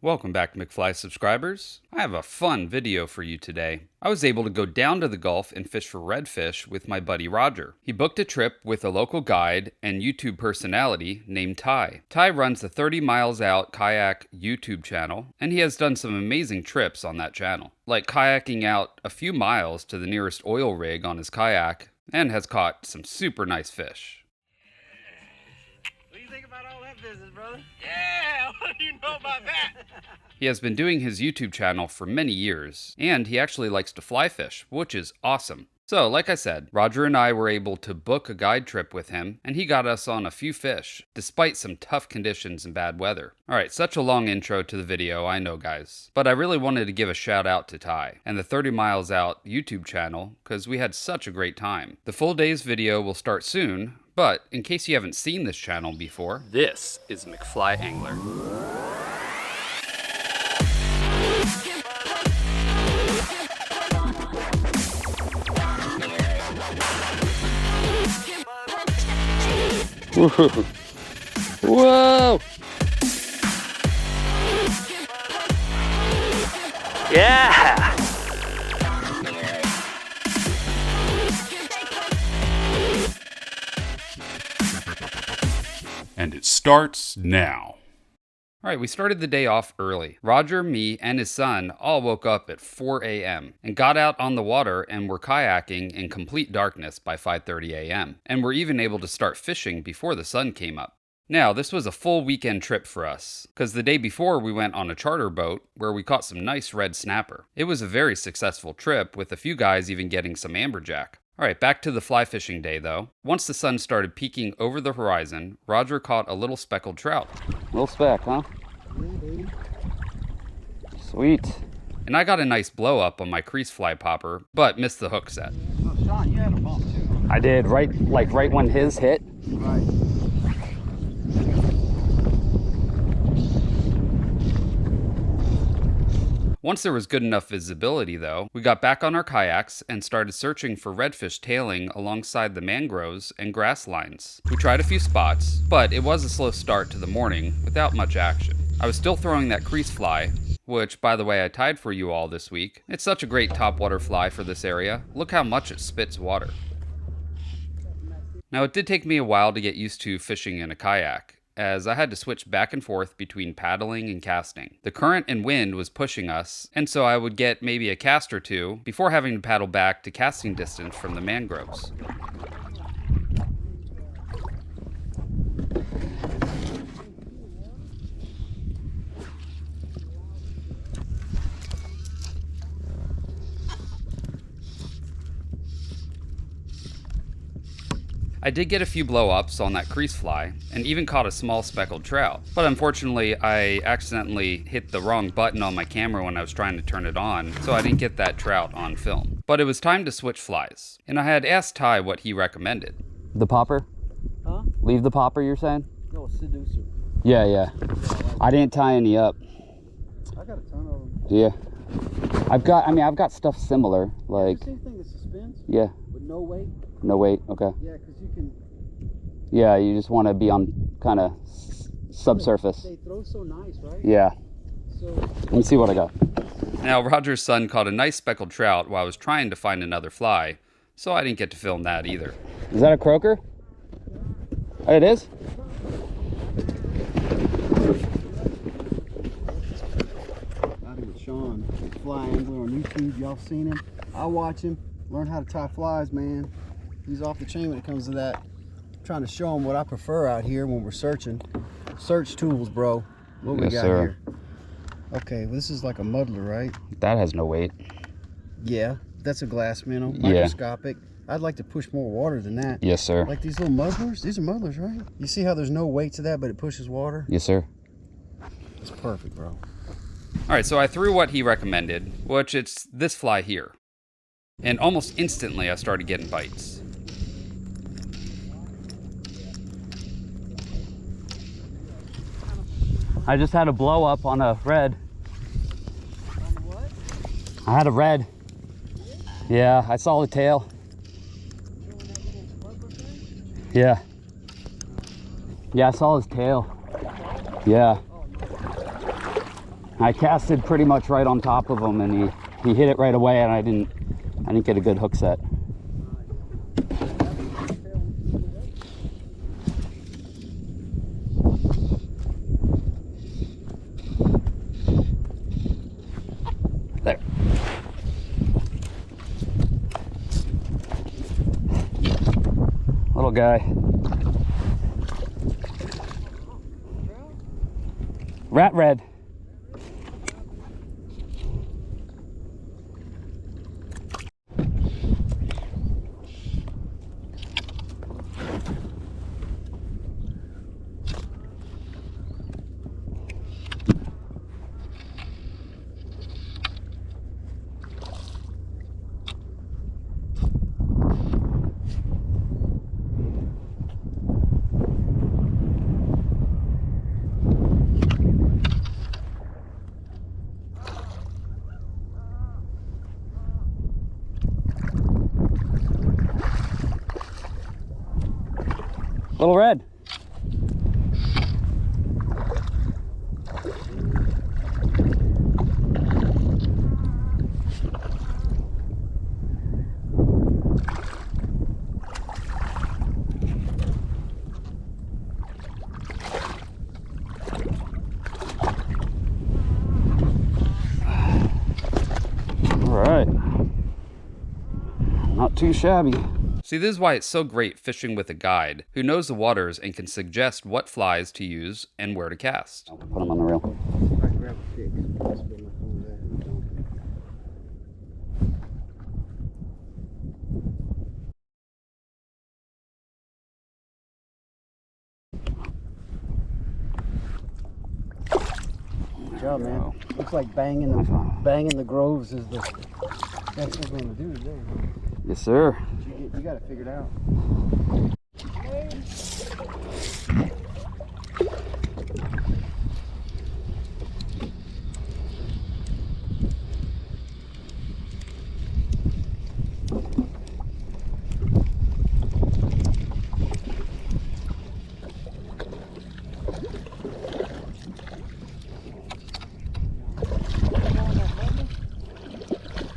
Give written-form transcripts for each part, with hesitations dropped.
Welcome back, McFly subscribers. I have a fun video for you today. I was able to go down to the Gulf and fish for redfish with my buddy Roger. He booked a trip with a local guide and YouTube personality named Ty. Ty runs the 30 Miles Out Kayak YouTube channel, and he has done some amazing trips on that channel, like kayaking out a few miles to the nearest oil rig on his kayak, and has caught some super nice fish. Business, brother. Yeah, what do you know about that? He has been doing his YouTube channel for many years, and he actually likes to fly fish, which is awesome. So, like I said, Roger and I were able to book a guide trip with him, and he got us on a few fish, despite some tough conditions and bad weather. Alright, such a long intro to the video, I know guys. But I really wanted to give a shout out to Ty, and the 30 Miles Out YouTube channel, because we had such a great time. The full day's video will start soon, but in case you haven't seen this channel before, this is McFly Angler. Whoa! Yeah! And it starts now. Alright, we started the day off early. Roger, me, and his son all woke up at 4 a.m. and got out on the water and were kayaking in complete darkness by 5:30 a.m. and were even able to start fishing before the sun came up. Now, this was a full weekend trip for us, because the day before we went on a charter boat where we caught some nice red snapper. It was a very successful trip, with a few guys even getting some amberjack. Alright, back to the fly fishing day though. Once the sun started peeking over the horizon, Roger caught a little speckled trout. Little speck, huh? Sweet. And I got a nice blow up on my crease fly popper, but missed the hook set. Oh, Sean, you had a bump too. I did, right when his hit. Right. Once there was good enough visibility though, we got back on our kayaks and started searching for redfish tailing alongside the mangroves and grass lines. We tried a few spots, but it was a slow start to the morning without much action. I was still throwing that crease fly, which by the way I tied for you all this week. It's such a great topwater fly for this area. Look how much it spits water. Now it did take me a while to get used to fishing in a kayak, as I had to switch back and forth between paddling and casting. The current and wind was pushing us, and so I would get maybe a cast or two before having to paddle back to casting distance from the mangroves. I did get a few blow-ups on that crease fly, and even caught a small speckled trout. But unfortunately, I accidentally hit the wrong button on my camera when I was trying to turn it on, so I didn't get that trout on film. But it was time to switch flies, and I had asked Ty what he recommended. The popper? Huh? Leave the popper, you're saying? No, a seducer. Yeah. I didn't tie any up. I got a ton of them. Yeah. I've got stuff similar, like... Same thing as suspense? Yeah. With no weight? No weight, okay. Yeah, because you can... Yeah, you just want to be on kind of subsurface. They throw so nice, right? Yeah. So... Let me see what I got. Now, Roger's son caught a nice speckled trout while I was trying to find another fly, so I didn't get to film that either. Is that a croaker? Oh, it is? Out with Sean, Fly Angler on YouTube. Y'all seen him? I watch him. Learn how to tie flies, man. He's off the chain when it comes to that. I'm trying to show him what I prefer out here when we're searching. Search tools, bro. What we got here? Okay, well, this is like a muddler, right? That has no weight. Yeah, that's a glass minnow, Yeah. microscopic. I'd like to push more water than that. Yes, sir. Like these little muddlers. These are muddlers, right? You see how there's no weight to that, but it pushes water? Yes, sir. It's perfect, bro. Alright, so I threw what he recommended, which it's this fly here. And almost instantly I started getting bites. I just had a blow up on a red. On what? I had a red. Yeah, I saw the tail. Yeah. Yeah, I saw his tail. Yeah. I casted pretty much right on top of him, and he hit it right away, and I didn't get a good hook set. There. Little guy. Rat red. Little red. All right. Not too shabby. See, this is why it's so great fishing with a guide who knows the waters and can suggest what flies to use and where to cast. Put them on the reel. I grab a stick. I'll spill my phone there. Good job, man. Looks like banging the groves is the best we're going to do today. Huh? Yes, sir. You got it figured out.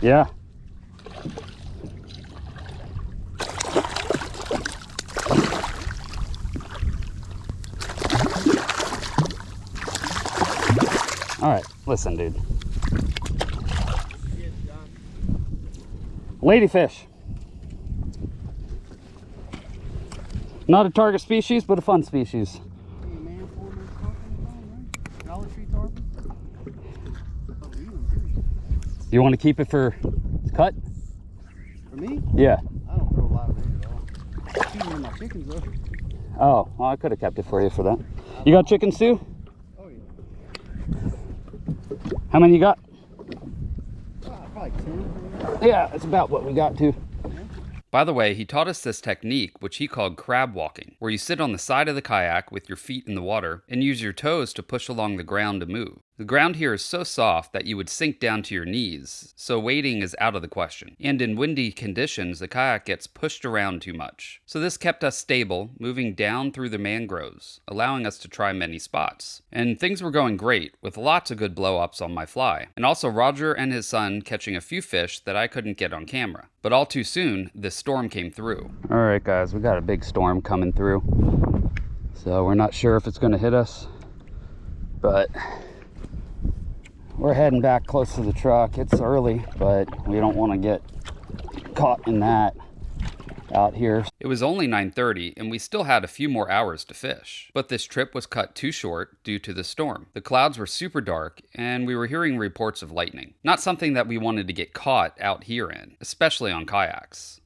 Yeah. All right, listen, dude. Ladyfish. Not a target species, but a fun species. You want to keep it for cut? For me? Yeah. I don't throw a lot of bait at all. I'm feeding my chickens though. Oh, well, I could have kept it for you for that. You got chickens too? Oh yeah. How many you got? Probably 10. Yeah, that's about what we got too. By the way, he taught us this technique, which he called crab walking, where you sit on the side of the kayak with your feet in the water and use your toes to push along the ground to move. The ground here is so soft that you would sink down to your knees, so wading is out of the question. And in windy conditions, the kayak gets pushed around too much. So this kept us stable, moving down through the mangroves, allowing us to try many spots. And things were going great, with lots of good blow-ups on my fly. And also Roger and his son catching a few fish that I couldn't get on camera. But all too soon, this storm came through. All right, guys, we got a big storm coming through. So we're not sure if it's gonna hit us, but we're heading back close to the truck. It's early, but we don't want to get caught in that out here. It was only 9:30 and we still had a few more hours to fish. But this trip was cut too short due to the storm. The clouds were super dark and we were hearing reports of lightning. Not something that we wanted to get caught out here in, especially on kayaks.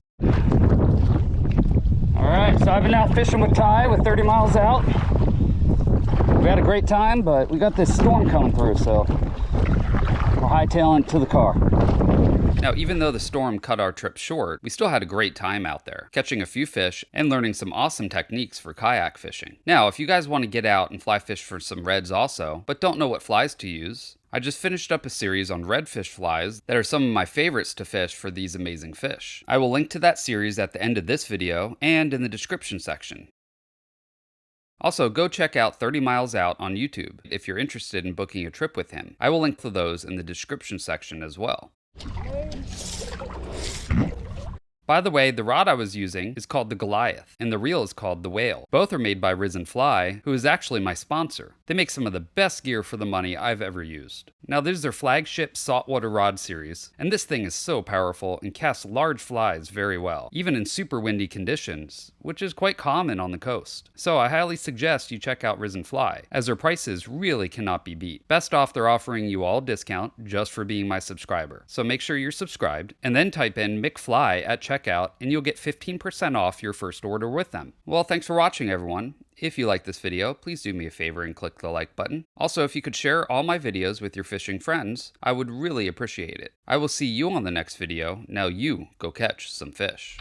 All right, so I've been out fishing with Ty with 30 miles out. We had a great time, but we got this storm coming through, so we're hightailing to the car. Now, even though the storm cut our trip short, we still had a great time out there, catching a few fish and learning some awesome techniques for kayak fishing. Now, if you guys want to get out and fly fish for some reds also, but don't know what flies to use, I just finished up a series on redfish flies that are some of my favorites to fish for these amazing fish. I will link to that series at the end of this video and in the description section. Also, go check out 30 Miles Out on YouTube if you're interested in booking a trip with him. I will link to those in the description section as well. By the way, the rod I was using is called the Goliath, and the reel is called the Whale. Both are made by Fly, who is actually my sponsor. They make some of the best gear for the money I've ever used. Now, this is their flagship saltwater rod series, and this thing is so powerful and casts large flies very well, even in super windy conditions, which is quite common on the coast. So I highly suggest you check out Fly, as their prices really cannot be beat. Best off, they're offering you all a discount just for being my subscriber. So make sure you're subscribed, and then type in McFly at checkout, and you'll get 15% off your first order with them. Well, thanks for watching, everyone. If you like this video, please do me a favor and click the like button. Also, if you could share all my videos with your fishing friends, I would really appreciate it. I will see you on the next video. Now you go catch some fish.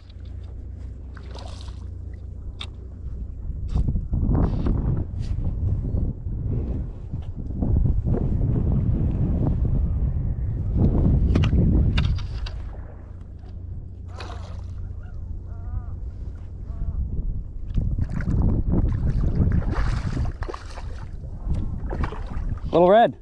Little red.